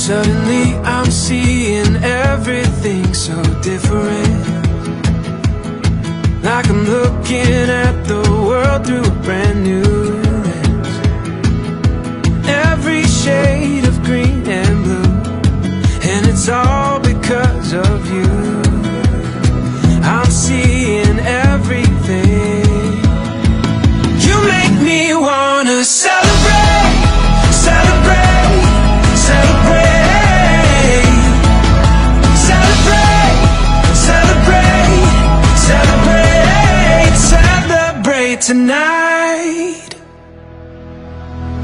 Suddenly I'm seeing everything so different, like I'm looking at the world through a brand new lens. Every shade of green and blue, and it's all because of you. I'm seeing everything. You make me wanna celebrate, celebrate, celebrate, celebrate, celebrate, celebrate, celebrate tonight.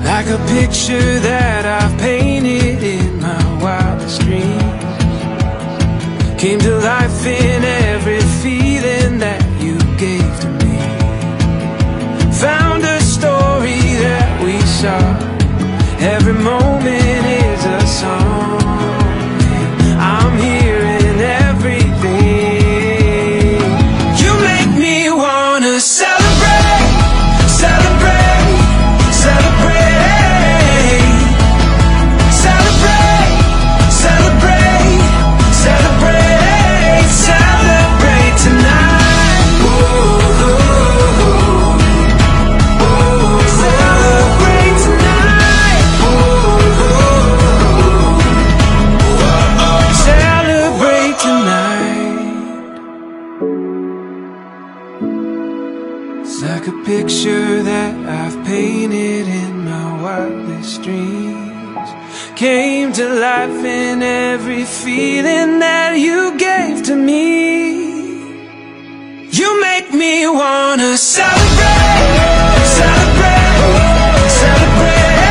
Like a picture that I've painted in my wildest dreams, came to life in every feeling that you gave to me. Found a story that we saw, every moment is a song. I'm hearing everything. You make me wanna celebrate, celebrate, celebrate, celebrate, celebrate, celebrate, celebrate tonight. Ooh, ooh, ooh, celebrate tonight. Ooh, celebrate tonight. It's like a picture that I've painted in my wildest dreams, came to life in every feeling that you gave to me. You make me wanna celebrate, celebrate, celebrate,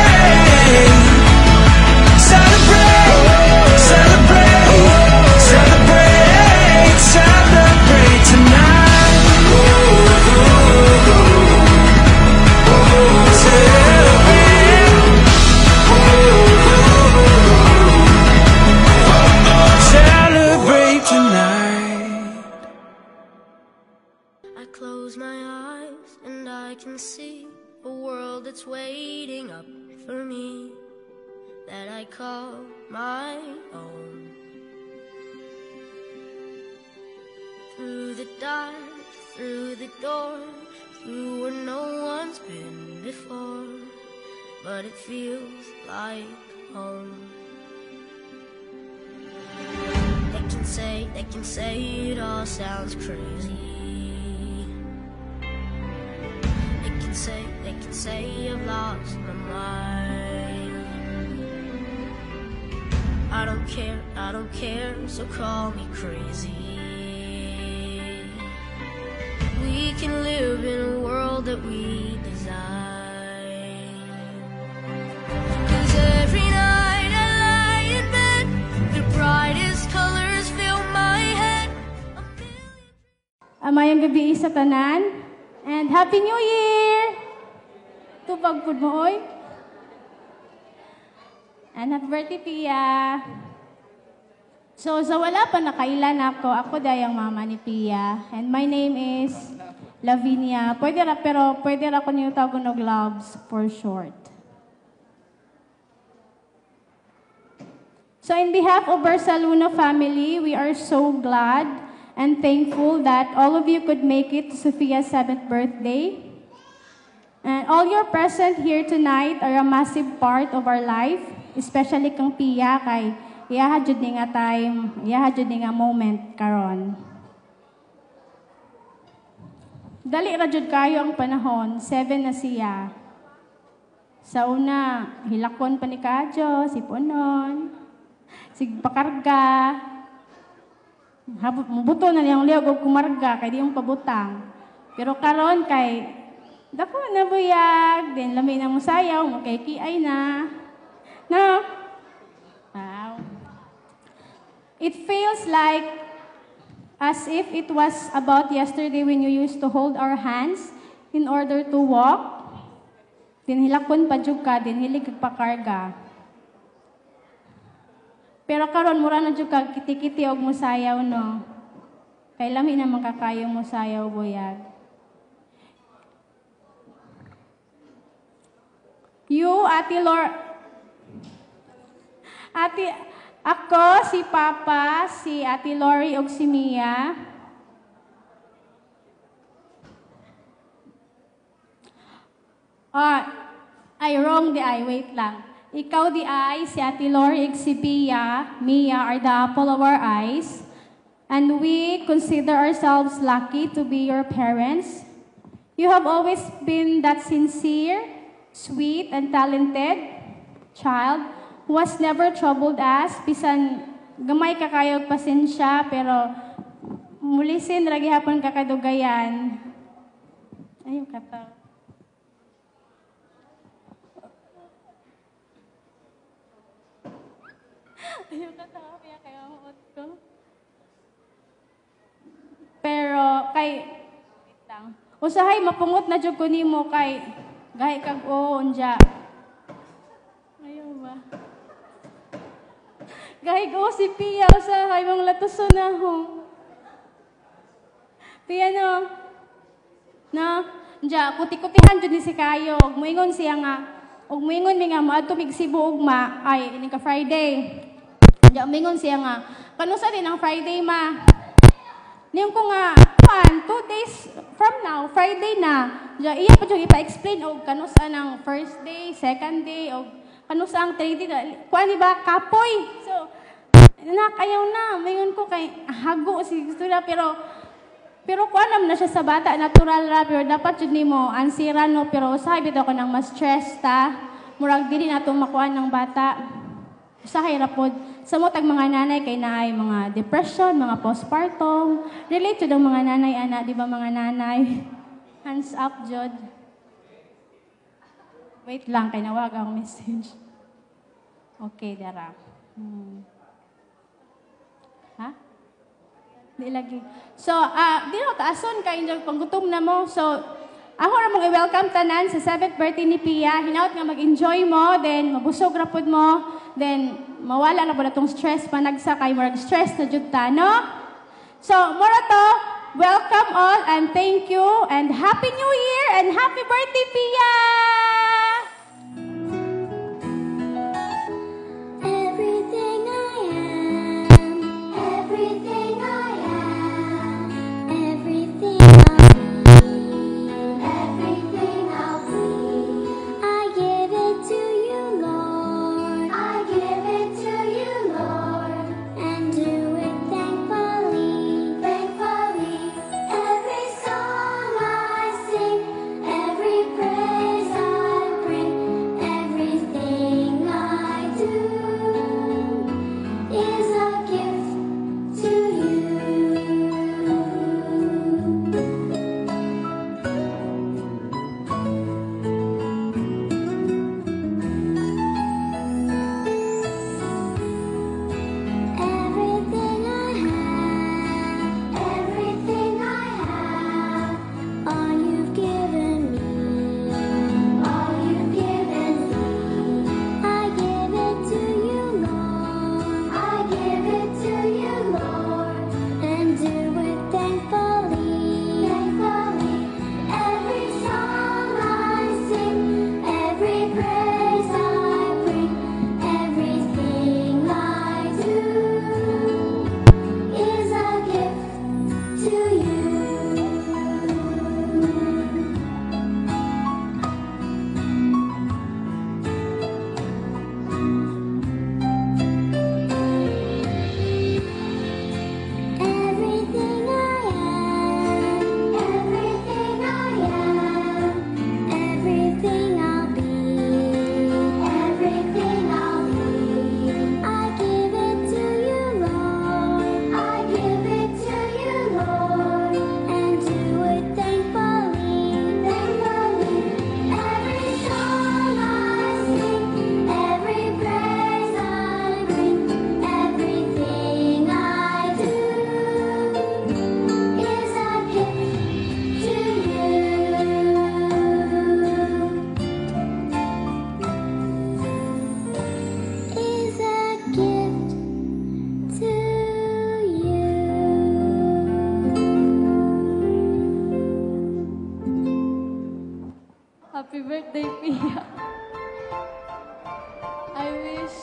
celebrate, celebrate, celebrate, celebrate tonight. Celebrate tonight. I close my eyes and I can see a world that's waiting up for me, that I call my own. Through the dark, through the door, through where no one's been before, but it feels like home. They can say it all sounds crazy. They can say I've lost my mind. I don't care, so call me crazy. We can live in a world that we design. 'Cause every night I lie in bed, the brightest colors fill my head. Amayang gabi sa tanan, and Happy New Year! Tupag pud mo oy. And happy birthday, Pia. So, sa wala pa nakailan ako dayang mama ni Pia. And my name is Lavinia. Pero pwede ra ko niyo tawag og Loves for short. So, in behalf of our Saluna family, we are so glad and thankful that all of you could make it to Sophia's 7th birthday. And all your present here tonight are a massive part of our life, especially kang Pia kay iyaha jud ni nga time, iyaha jud ni nga moment karon. Dali ra jud kayo ang panahon, 7 na siya. Sa una, hilakon pa ni Kadyo, siponon, sigpakarga. Mubuto na niyang liog og kumarga kay di yung pabutang. Pero karon kay dako na buyag, din lamay na mo sayaw, mo kay kiay na. No? Wow. It feels like as if it was about yesterday when you used to hold our hands in order to walk. Din hilakon pa jud ka, din hilig pakarga. Pero karon mura na jud ka kiti-kiti og mosayaw no. Kay lami na makakayo mosayaw buyag. You, Ate Lor... Ate, ako, si Papa, si Ate Lori ug si Mia. Ay, wrong di ay, wait lang. Ikaw di ay, si Ate Lori ug si Mia are the apple of our eyes. And we consider ourselves lucky to be your parents. You have always been that sincere, sweet, and talented child who has never troubled us. Bisan gamay ka kayo pasensya, pero mulisin ragi hapon kakadugayan. Ayun kata. Ayun kata, kaya maot ko. Pero wait lang. Usahay mapungot na jud ko nimo kay gahi kag unja. Ayaw ba? Gahi ko si Pia usahay mong latuson na ho. Pia no. Na, unja kuti-kutihan jud ni si kayo. Ug moingon siya nga, ug moingon mi nga moadto mig Cebu ugma ay ini ka Friday. Unja moingon siya nga, kanusa din ang Friday ma? Niyong ko nga, 2 days from now, Friday na. Iya pa yung ipa-explain o kanusa ng first day, second day, o kanusa ang 3 day. Kuha ba, kapoy. So, nakayaw na. Mayon ko kay hago si Gustura, pero kuha naman na siya sa bata, natural ra, pero dapat yun ni mo, ansira no, pero sabi daw ko nang mas stress ta. Murag dili na itong makuha ng bata. Usahay ra pod. Sa mo tag mga nanay kay naay mga depression, mga postpartum. Relate to ang mga nanay ana, di ba mga nanay? Hands up, Jod. Wait lang kay nawag ang message. Okay, dara. Ha? Di lagi. So, di na taason kay injog panggutom na mo. So, ako ra mong i-welcome tanan sa 7th birthday ni Pia. Hinaut nga mag-enjoy mo, then mabusog ra pod mo, then mawala na po na itong stress, panagsa kay marag stress na jud ta, no? So, mura to, welcome all and thank you and Happy New Year and Happy Birthday, Pia! Everything I am, everything I am, everything everything I'll be, I give it to you, Lord. I give it to you, Lord, and do it thankfully, thankfully. Every song I sing, every praise I bring, everything I do is a gift to you. Everything I have, everything I have, all you've given me, all you've given me, I give it to you, Lord. I give it to you, Lord, and do it thankfully, thankfully. Every song I sing, every praise I bring, everything I do is a gift to you. Everything I am, everything I am, everything I'll be, everything I'll be, I give it to you, Lord. I give it to you, Lord, and do it thankfully, thankfully. Every song I sing, every praise I bring, everything I do is a gift to you. Is a gift to you. Happy birthday, Pia. I wish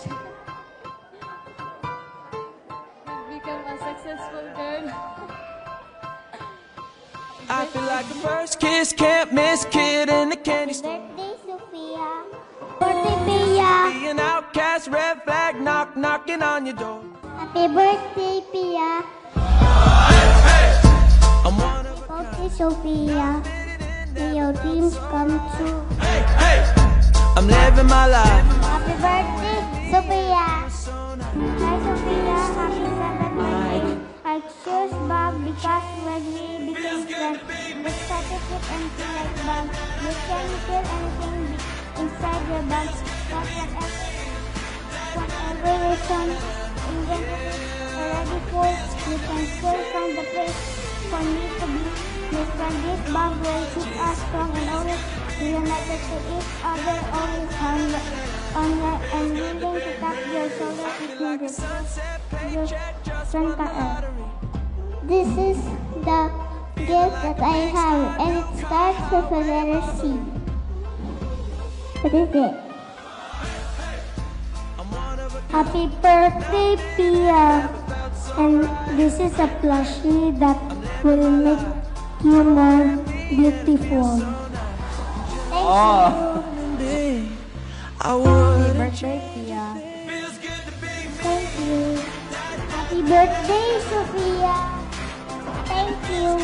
successful girl. I feel like the first kiss, can't miss kid in the candy store. Birthday, Sophia. Birthday, Pia. Be an outcast, red flag, knocking on your door. Happy birthday, Pia. I'm one of a Birthday, Sophia. May your dreams come true. I'm living my life. Happy birthday, Sophia. Hi, Sophia. Happy 7th birthday. I chose Bob because when we became friends, we started with anything like Bob. You can feel anything inside your box. But whatever reason, even if it's already full, you can still find the place for me to be. My friend, this Bob will keep us strong and always united to each other, always on and willing to tap your shoulder if needed. Your friend Kael. This is the gift that I have, and it starts with a letter C. What is it? Happy birthday, Pia! And this is a plushie that will make you more beautiful. Thank you. I would. Birthday, Pia. Thank you. Happy birthday, Sophia. Thank you.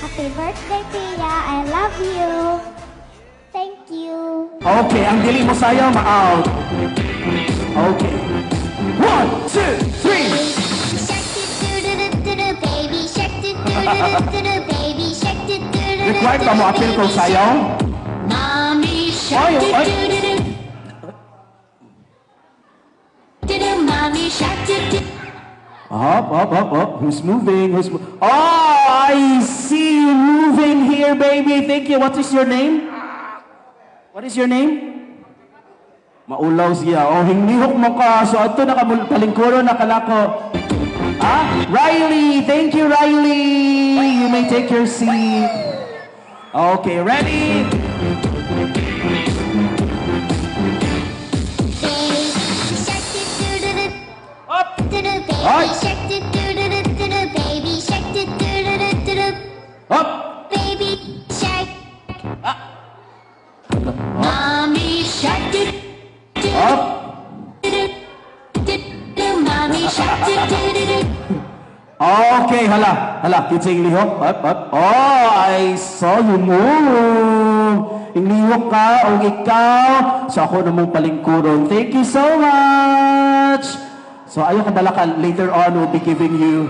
Happy birthday, Pia. I love you. Thank you. Okay, ang dili mo sayaw, ma-out. Okay. 1, 2, 3. Baby shark baby shark Required ba mo appeal kong sayaw? Mommy shark Mommy shark Up. Who's moving? Oh, I see you moving here, baby. Thank you. What is your name? What is your name? Maulaw siya. Oh, hinglihok mo ka. So, ito talingkuro na kalako. Riley. Thank you, Riley. You may take your seat. Okay, ready? Up. Baby shark baby shark Up. baby shark Mommy shark Up. Mommy shark Okay, hala. Kitsa yung lihok. Up. Oh, I saw you move. Yung lihok ka, o ikaw. So ako namang palingkuron. Thank you so much. So ayaw ka balakan. Later on, we'll be giving you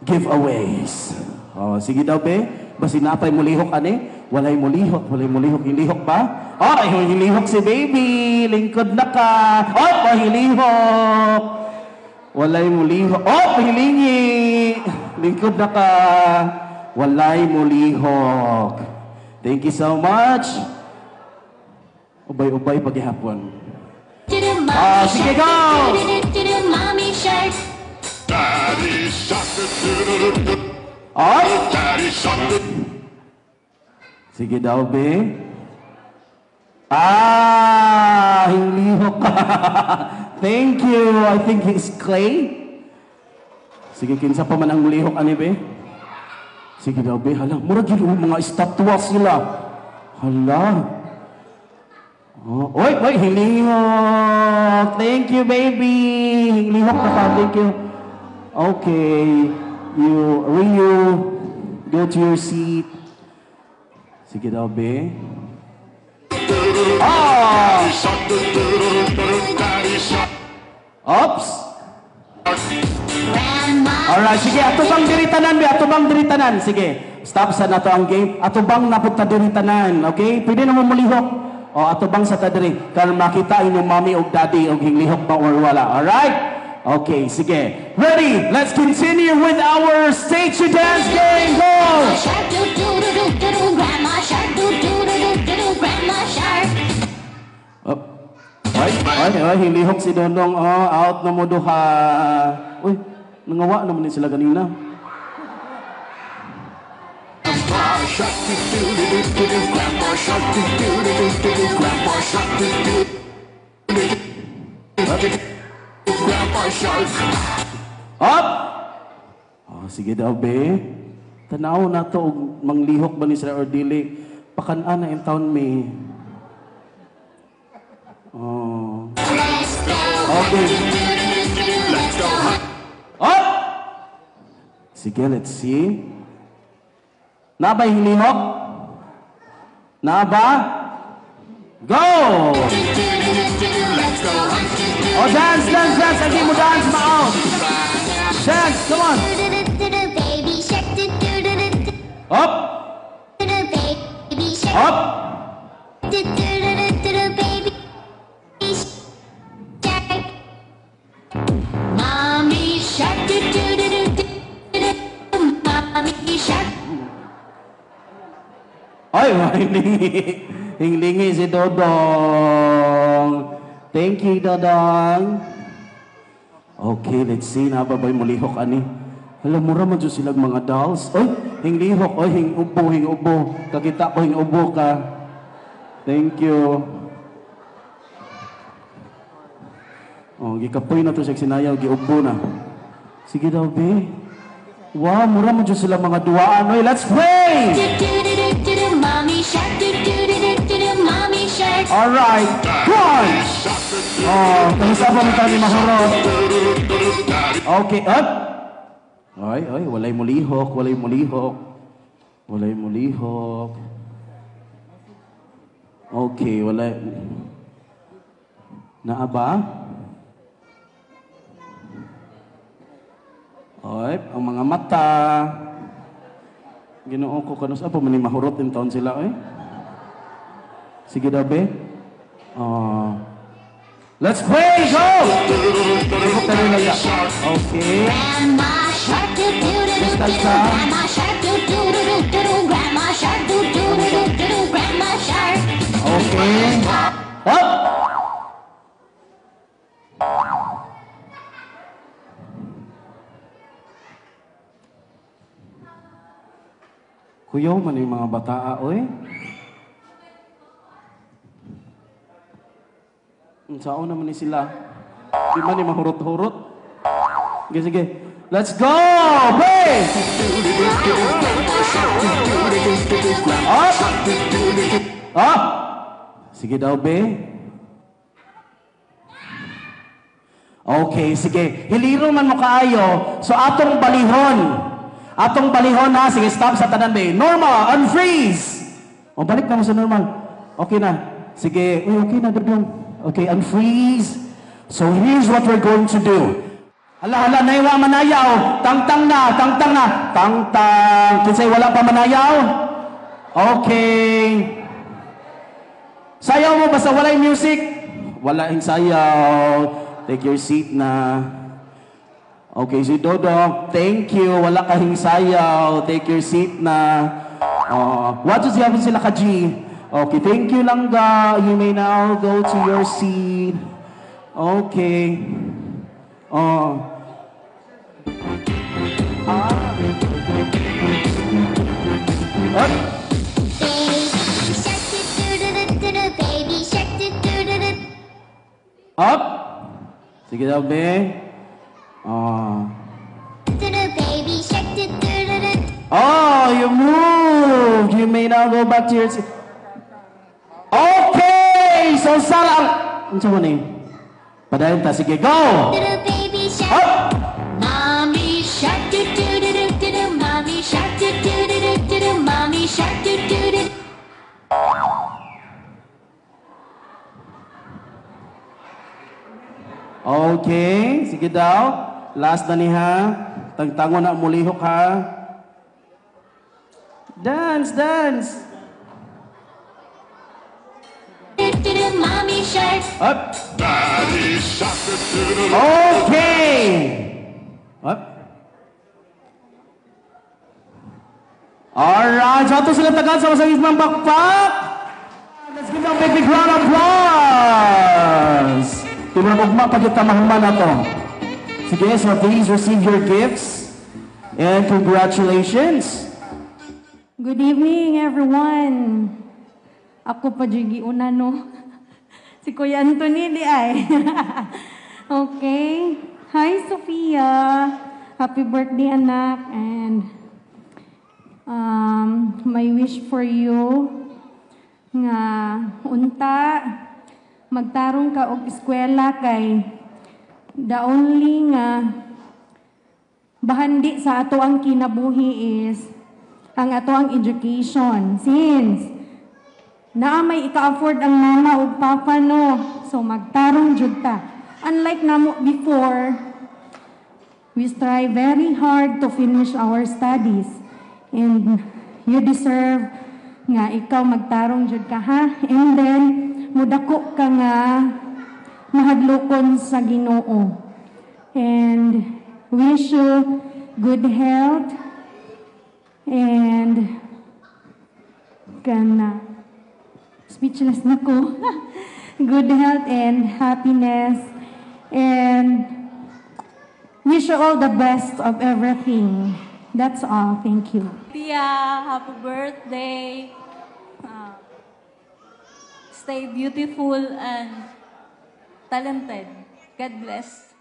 giveaways. Oh, sige daw, be. Basi napay mo lihok, ane? Walay mo lihok. Yung lihok ba? Oh, yung lihok si baby. Lingkod na ka. Oh, yung lihok. Walay mo lihok. Oh, pahilingi! Lingkod na ka. Walay mo lihok. Thank you so much. Ubay-ubay paghihapon. Sige, go! Mommy shark Daddy shark, Oh, Daddy shark. sige daw, be. Yung lihok ka. Thank you. I think he's Clay. Sige, kinsa pa man ang lihok, ani, be? Sige daw, be. Hala, murag yun, mga estatwa sila. Hala. Oh, oy, hilihok. Thank you, baby. Hilihok na ka. Thank you. Okay. You go to your seat. Sige daw, be. Ah! Oops. Alright, sige. Ato bang diritanan, be? Ato bang diritanan? Sige. Stop sa nato ang game. Ato bang napunta diritanan? Okay? Pwede naman mulihok. O, ato bang sa tadiri? Kaya makita inyong mommy o daddy o hinglihok ba or wala. Alright? Okay, sige. Ready? Let's continue with our stage to dance game. Go! Shark do do do do do do grandma shark do do do do do do grandma shark Ay, hinlihok si Dondong. Oh, out na mo duha. Uy, nangawa naman din sila kanina. Shark, do do do do do do, grandma shark, do do do do do do, grandma shark, do do do do do, grandma shark. Up! Oh, sige daw, be. Tanaw na to, og manglihok ba ni sila or dili? Pakanaan na in town, me. Oh. Okay. Up! Sige, let's see. Naba yung lihok? Naba? Go! Oh, dance, dance, dance. Lagi mo dance, mao. Dance, come on. Baby shark, Up! baby shark, Up! baby shark. Mommy shark, mommy shark. Ay, hinglingi si Dodong. Thank you, Dodong. Okay, let's see. Nababay mo lihok, ani. Alam mo raman dyan silang mga dolls. Oy, hinglihok. Oy, hingubo, hingubo. Kakita ko, hingubo ka. Thank you. Oh, gikapoy na to siya sinayaw, giubo na. Sige daw, be. Wow, mura mo dyan silang mga duwaan. Oy, let's pray! Mommy shark, mommy shark. Alright, one! Oh, kamusta pa mo tayo ni Mahurot? Okay, up! Ay, walay mo lihok, walay mo lihok. Walay mo lihok. Okay, walay. Naa ba? Ay, ang mga mata. Ginoo ko, kanus apa man ni Mahurot in taon sila, eh? Sige daw, be. Let's pray! Go! Okay. Grandma shark, grandma shark, grandma shark, grandma shark. Okay. Up! Kuyaw man yung mga bataa, oy. Saan naman ni sila? Di man ni mahurot-hurot? Sige, sige. Let's go! Pray! Up! Up! Sige daw, be. Okay, sige. Hiliro man mo kaayo. So, atong balihon. Atong balihon na. Sige, stop sa tanan, be. Normal, unfreeze! O, balik na mo sa normal. Okay na. Sige. Uy, okay na, Dudong. Okay, unfreeze. So, here's what we're going to do. Hala, naiwa manayaw. Tangtang na, tangtang na. Tangtang. Kinsay wala pa manayaw? Okay. Sayaw mo basta walay music? Wala yung sayaw. Take your seat na. Okay, si Dodo, thank you. Wala kahing sayaw. Take your seat na. What does happen sila ka, G? Okay, thank you, Langga. You may now go to your seat. Okay. Up. Sige daw, be. Oh, you moved. You may now go back to your seat. Okay! So, salang... Ano sa mo ni? Padayon ta. Sige, go! Up! Mommy shark, mommy shark, mommy shark, Okay, sige daw. Last na ni ha. Tagtango na mulihok ha. Dance, dance. mommy shark. Up. Daddy shark, Okay. Up. Alright, so ito sila tagal sa masagis ng bakpak. Let's give them a big round of applause. Tinapagma pa kita mahuman na to. Sige, so please receive your gifts. And congratulations. Good evening, everyone. Ako pa Jiggy una, no? Si Kuya Anthony, di ay. Okay. Hi, Sophia. Happy birthday, anak. And my wish for you nga unta magtarong ka og eskwela kay the only nga bahandi sa ato ang kinabuhi is ang ato ang education. Since naa may ika-afford ang mama o papa no, so magtarong jud ta. Unlike namo before, we strive very hard to finish our studies. And you deserve nga ikaw magtarong jud ka ha. And then mudako ka nga mahadlokon sa Ginoo. And wish you good health and speechless na ko. Good health and happiness, and wish you all the best of everything. That's all. Thank you. Tia, happy birthday. Stay beautiful and talented. God bless.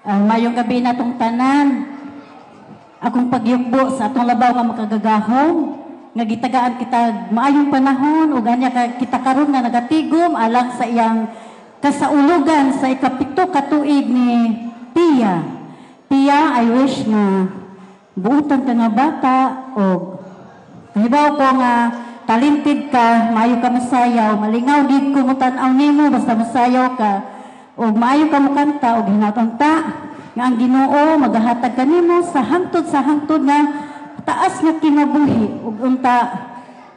Mayong gabi na itong tanan. Akong pagyugbo sa atong labaw nga makagagahom. Nga gitagaan kita maayong panahon o ganya kita karon nga nagatigom alang sa iyang kasaulugan sa ikapito katuig ni Pia. Pia, I wish na buutan ka nga bata o kahibaw ko nga talented ka, maayo ka masayaw, malingaw gid ko mo tan-aw nimo basta masayaw ka o maayo ka mo kanta o hinatanta nga ang Ginoo magahatag kanimo sa hangtod nga taas nga kinabuhi ug unta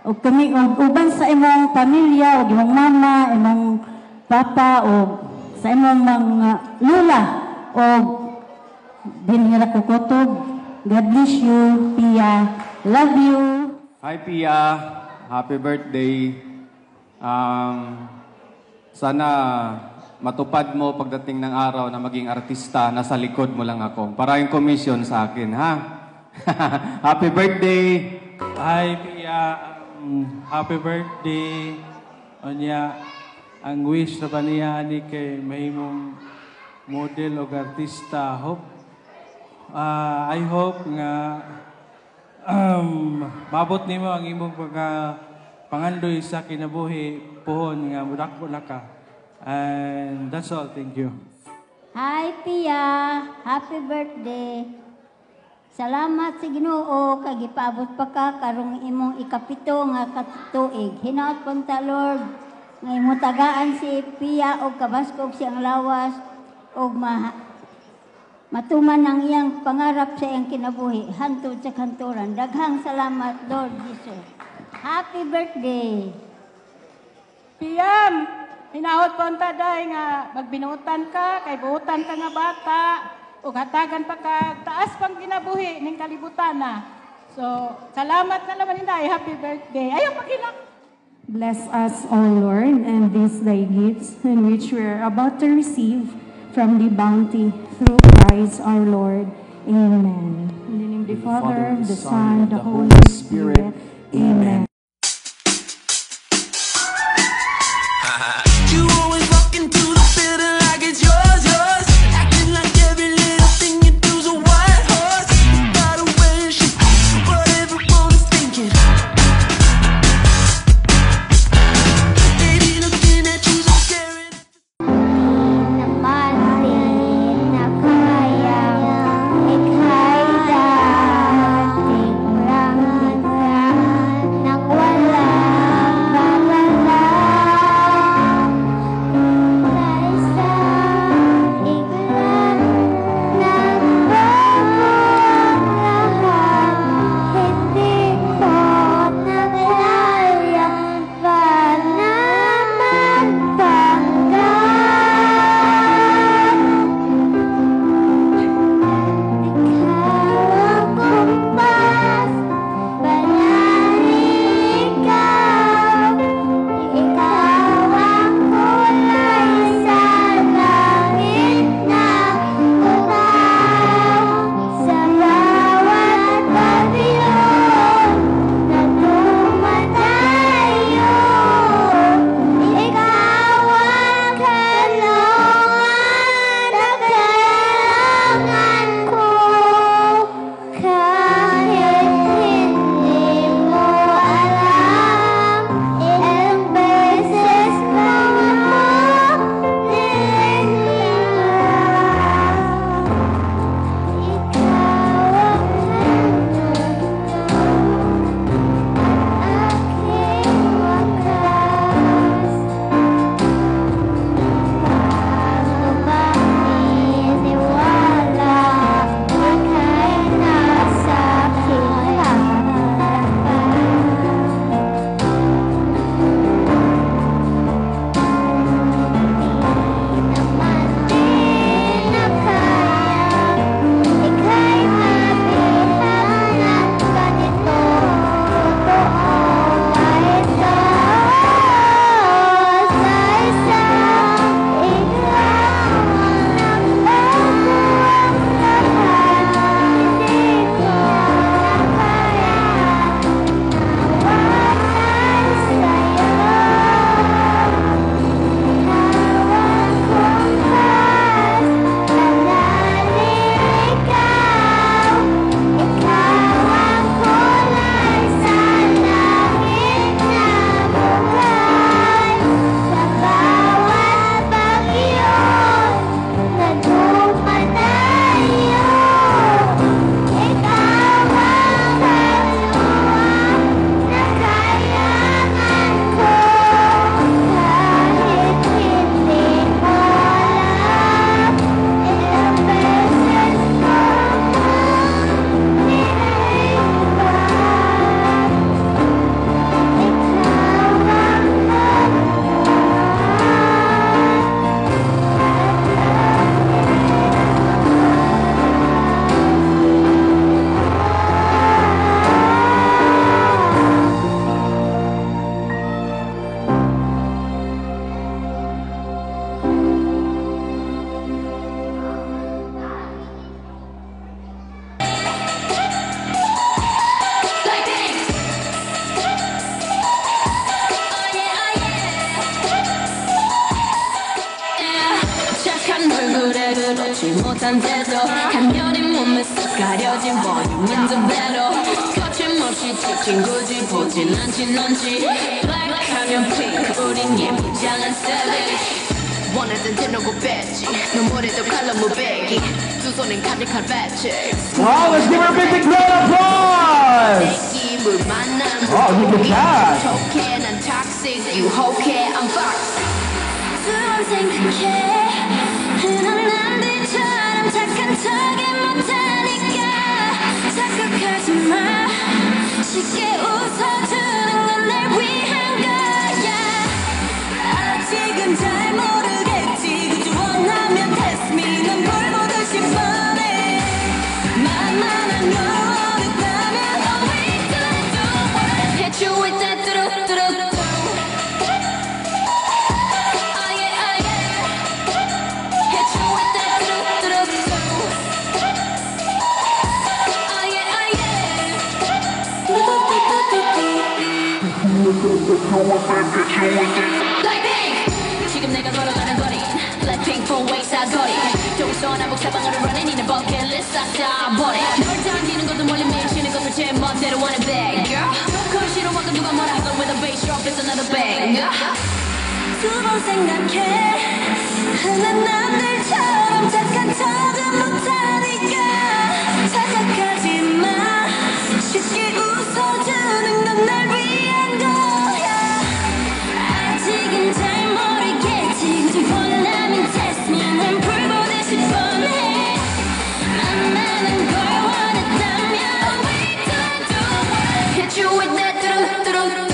ug kami ug uban sa imong pamilya ug imong mama, imong papa ug sa imong mga lula ug dinhira ko kutob. God bless you, Pia. Love you. Hi Pia, happy birthday. Sana matupad mo pagdating ng araw na maging artista, nasa likod mo lang ako. Para yung commission sa akin, ha? Happy birthday! Hi, Pia. Happy birthday. Onya, ang wish na ba niya ni kay mahimong model o artista. I hope nga mabot nimo ang imong pangandoy sa kinabuhi pohon nga mudako na ka. And that's all. Thank you. Hi, Pia. Happy birthday. Salamat sa Ginoo kay gipaabot pa ka karong imong ikapito nga katuig. Hinaot punta Lord nga imong tagaan si Pia og kabaskog siyang lawas og matuman ang iyang pangarap sa iyang kinabuhi hantod sa kanturan. Daghang salamat Lord Jesus. Happy birthday. Piyam, hinaot punta day nga magbinutan ka kay buutan ka nga bata. O hatagan pa ka, taas pang kinabuhi ng kalibutan na. So, salamat na naman inday. Happy birthday. Ayaw pakilang. Bless us, O Lord, and these thy gifts, in which we are about to receive from the bounty through Christ our Lord. Amen. In the name of the Father, the Son, the Holy Spirit. Amen. You always walk into the building like it's yours, yours. Acting like every little thing you do's a white horse. You got a way to shoot what everyone is thinking. Baby, looking at you so scary. Napansin na kayang ika'y dating lang ng 못한데도 간결히 몸에 쏙 가려진 볼륨은 두 배로 거침없이 찍힌 굳이 보진 않지 넌지 블랙하면 핑크 우린 예쁘장한 savage 원하던 대놓고 뺐지 눈물에도 칼로 무배기 두 손엔 가득한 랩책 Wow, let's give her a big round of applause! 물 만난 Oh, look at that! 좋게 난 toxic 유혹해 I'm fox 두번 생각해 흔한 남들처럼 착한 척이 못하니까 착각하지 마 쉽게 웃어주는 건 날 위한 거야 아직은 잘 모르겠지 그저 원하면 test me 넌 뭘 보듯이 뻔해 만만한 너 어렵다면 all we do Hit you with that 뚜루뚜루 Blackpink 지금 내가 걸어가는 거리 Blackpink from Wayside 거리 동서남북 사방으로 running in a bucket list 싹다 버려 널 당기는 것도 멀리 미치는 것도 제 멋대로 wanna bang girl 그 싫어하고 누가 뭐라 하건 with a bass drop it's another bang 두 번 생각해 흔한 남들처럼 착한 척은 못하니까 착각하지 마 쉽게 웃어주는 건 날 위한 거야 아직은 잘 모르겠지 그저 원하면 test me 난 불 보듯이 뻔해 만나는 걸 원했다면 all we do Hit you with that 뚜루뚜루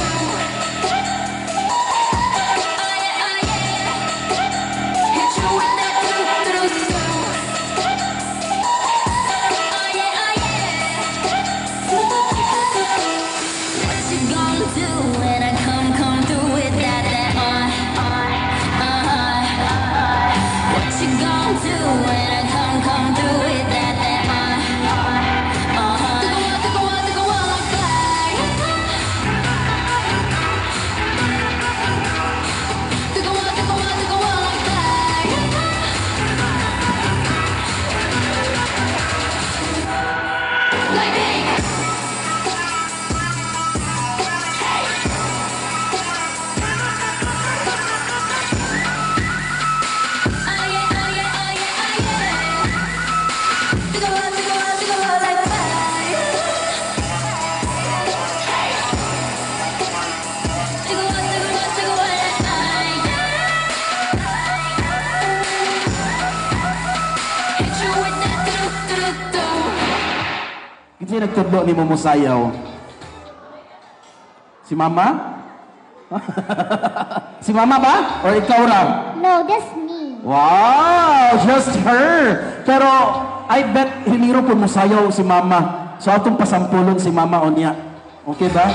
Kasi nagtudlo ni mo musayaw. Si Mama? Si Mama ba? Or ikaw raw? No, that's me. Wow! Just her! Pero, I bet hiniro po musayaw si Mama. So, atong pasampulon si Mama o niya. Okay ba?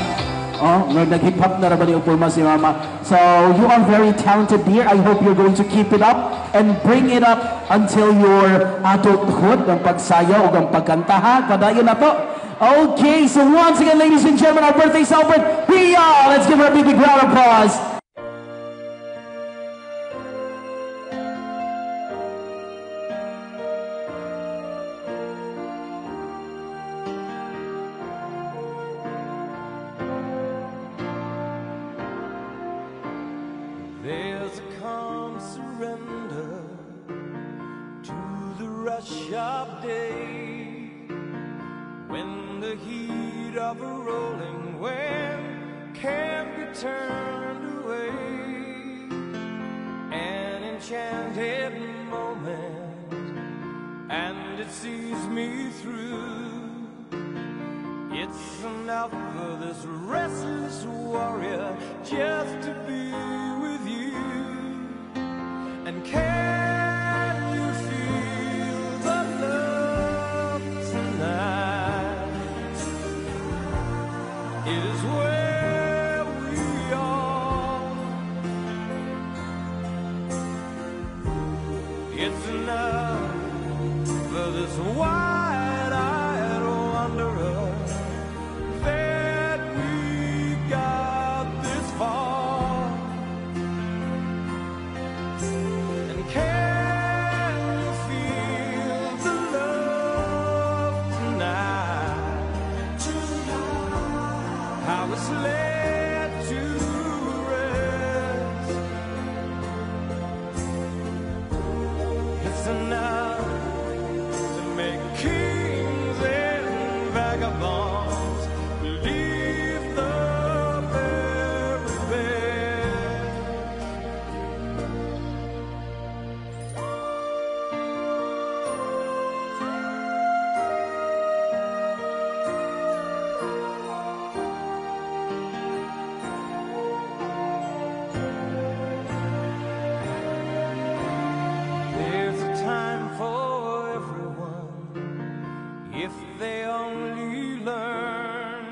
Oh, nag-hip hop na rabali upulma si Mama. So, you are very talented, dear. I hope you're going to keep it up and bring it up until your adulthood, ang pagsayaw o ang pagkanta, ha? Padayon na to. Okay, so once again, ladies and gentlemen, our birthday celebrant, Pia! Let's give her a big round of applause. There's a calm surrender to the rush of day when the heat of a rolling wind can't be turned away. An enchanted moment, and it sees me through. It's enough for this restless warrior just to be with you. And can you feel the love tonight? It is where we are. It's enough for this wide-eyed wanderer that we got this far. make kings and vagabonds believe the very best. There's a time for everyone if they only learn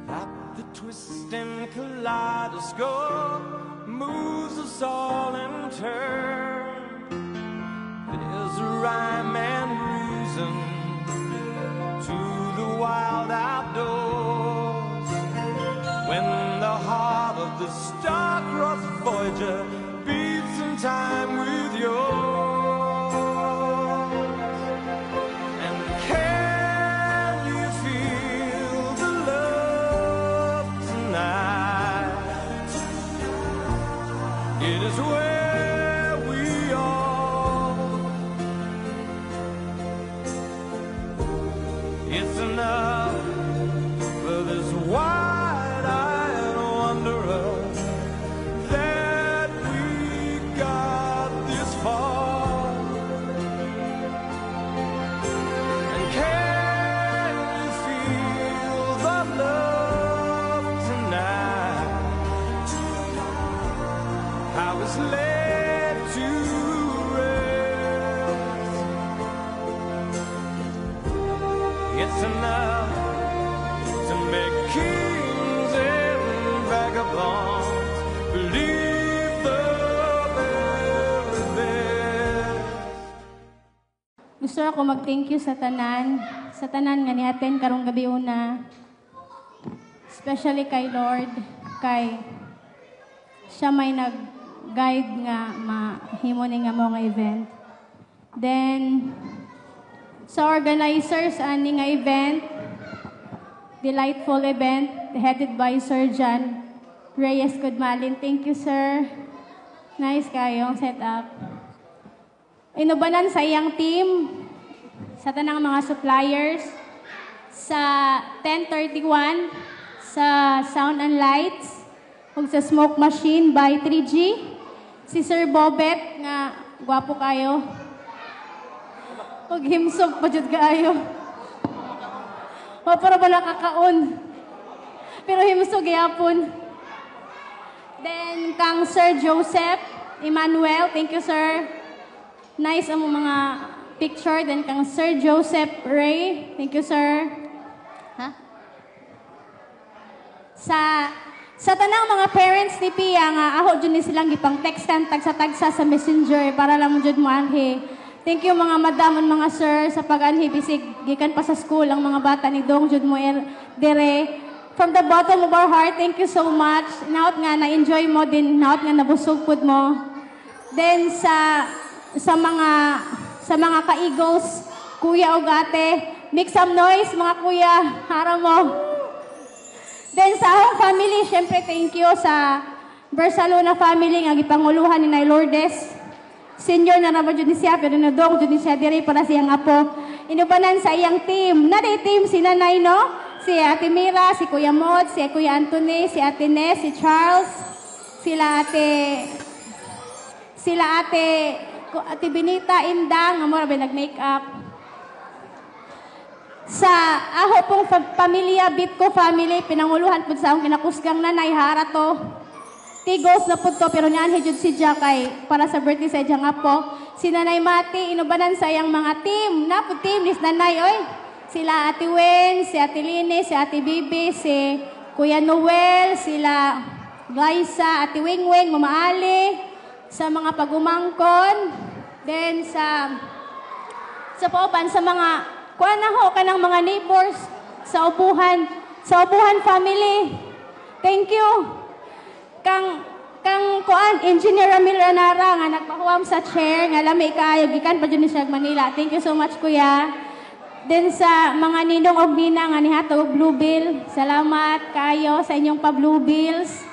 that the twisting kaleidoscope moves us all in turn. There's a rhyme and reason to the wild outdoors when the heart of the star-crossed Voyager beats in time with yours. And can you feel the love tonight? It is where we are. It's enough for this wide-eyed wanderer that we got this far. And can you feel the love tonight? How it's laid to rest. It's enough to make kings and vagabonds believe the very best. Gusto ako mag-thank you sa tanan nga ni-attend karong gabi una. Especially kay Lord, kay siya may nag-guide nga mahimo ni nga mga event. Then, sa organizers ani nga event, delightful event, headed by Sir John Reyes Kudmalin. Thank you, sir. Nice kayong setup. Inubanan sa iyang team, sa tanang mga suppliers, sa 1031, sa Sound and Lights, ug sa Smoke Machine by 3G, si Sir Bobet, nga gwapo kayo, ug himsog pa jud kayo. O, para ba nakakaon? Pero himsog yapon. Then, kang Sir Joseph Emmanuel, thank you, sir. Nice ang mga picture. Then, kang Sir Joseph Ray, thank you, sir. Ha? Sa tanang mga parents ni Pia nga, aho dyan ni silang gipang textan tagsa-tagsa sa messenger para lang mo dyan mo anhi. Thank you mga madam at mga sir sa pag-anhi bisig gikan pa sa school ang mga bata ni Dong Jud mo dire. From the bottom of our heart, thank you so much. Naot nga na-enjoy mo din, naot nga nabusog pud mo. Then sa mga ka-Eagles, kuya ug ate, make some noise mga kuya, harap mo. Then sa akong family, syempre thank you sa Barcelona family nga gipanguluhan ni Nay Lourdes. Senior na naman dyan siya, pero nadong dyan siya dire para siyang apo. Inubanan sa iyang team. Naday team, si Nanay, no? Si Ate Mira, si Kuya Mod, si Kuya Anthony, si Ate Ness, si Charles, sila Ate Benita, Indang, nga mo rabi nag-makeup. Sa aho pong pamilya, Bitco family, pinanguluhan po sa akong kinakusgang nanay, harato. Tigos na po to, pero niyan hijud si Jakay para sa birthday sa iyang apo. Si Nanay Mati, inubanan sa iyang mga team. Napo team, nis Nanay, oy. Sila Ate Wen, si Ate Lini, si Ate Bibi, si Kuya Noel, sila Glyza, Ate Wingwing, Mama Ali, sa mga pagumangkon. Then sa pauban, sa mga, kuha na ho, kanang mga neighbors, sa upuhan family. Thank you. Kang kuan Engineer Ramil Ranara nga nagpahuwam sa chair nga lami kaayo gikan pa jud ni siya Manila. Thank you so much kuya. Then sa mga ninong og nina nga nihatag og blue bill, salamat kayo sa inyong pa blue bills.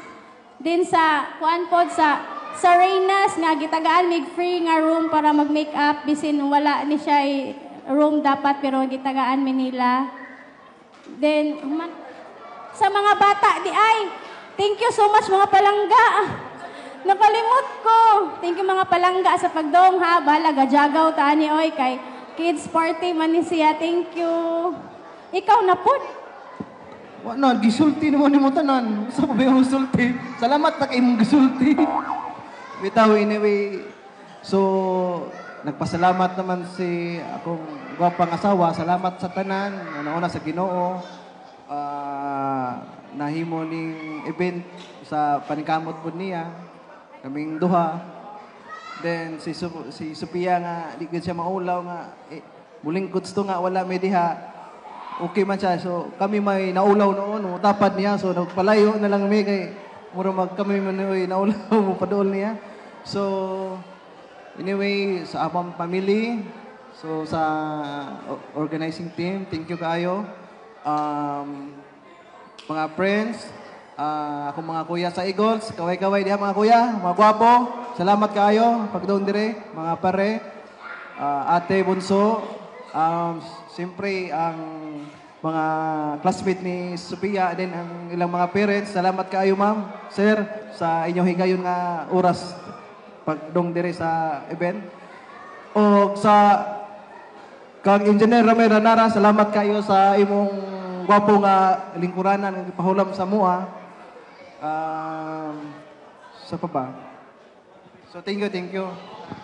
Then sa kuan pod sa Reynas nga gitagaan mig free nga room para mag make up bisin wala ni siya room dapat pero gitagaan mi nila. Then, sa mga bata, di ay, thank you so much mga palangga. Nakalimot ko. Thank you mga palangga sa pagdong ha. Bala, gajagaw taani oy kay kids party man ni siya. Thank you. Ikaw na po. Wala, gisulti naman ni mo tanan. Sa pa ba yung gisulti? Salamat na kayo mong gisulti. Bitaw, anyway. So, nagpasalamat naman si akong gwapang asawa. Salamat sa tanan. Nauna sa Ginoo. Nahimo ning event sa paningkamot po niya. Kaming duha. Then, si Sophia nga, di ko siya maulaw nga. Muling gusto nga, wala may diha. Okay man siya. So, kami may naulaw noon. Tapad niya. So, nagpalayo na lang may kay mura kami man naulaw mo padool niya. So, anyway, sa abang family, so sa organizing team, thank you kayo. Mga friends, akong mga kuya sa Eagles, kaway-kaway diha mga kuya, mga gwapo, salamat kayo, pagdoon dire, mga pare, ate Bunso, siyempre ang mga classmate ni Sophia, din ang ilang mga parents, salamat kayo ma'am, sir, sa inyong higayon nga oras pagdong dire sa event. O sa kang Engineer Ramiro Nara, salamat kayo sa imong gwapo nga lingkuranan nga ipahulam sa mua. Sa pa ba? So thank you.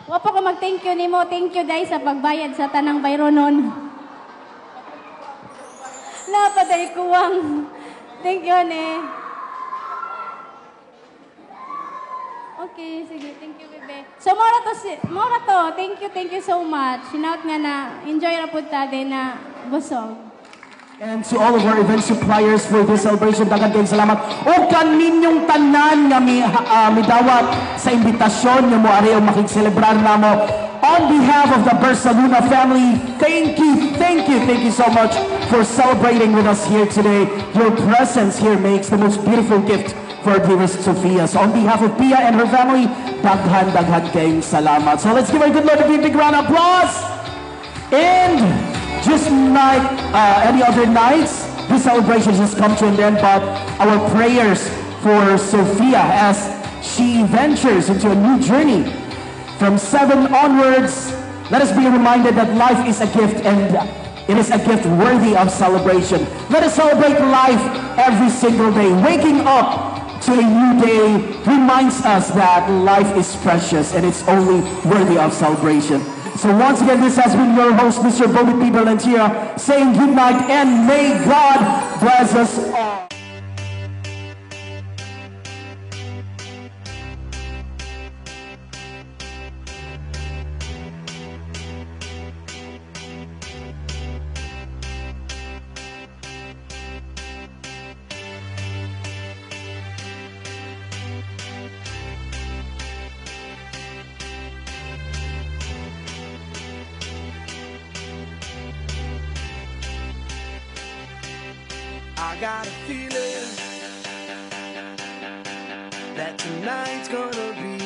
Wapo ko mag-thank you nimo. Thank you guys sa pagbayad sa tanang bayronon. Napaday kuwang. Thank you ne. Okay, sige. Thank you, bebe. So, mora to. Thank you so much. Sinaut nga na, enjoy ra po din na busog. And to all of our event suppliers for this celebration, daghang kayong salamat. O kaninyong tanan nga midawat sa imbitasyon nga mo ari o makikselebrar namo. On behalf of the Barcelona family, thank you so much for celebrating with us here today. Your presence here makes the most beautiful gift for dearest Sophia. So on behalf of Pia and her family, daghan kayong salamat. So let's give her a good Lord a big round of applause. And just like any other nights, this celebration has come to an end, but our prayers for Sophia as she ventures into a new journey from 7 onwards, let us be reminded that life is a gift and it is a gift worthy of celebration. Let us celebrate life every single day. Waking up to a new day reminds us that life is precious and it's only worthy of celebration. So once again, this has been your host, Mr. Bobby P. Berlantia, saying good night and may God bless us all. I got a feeling that tonight's gonna be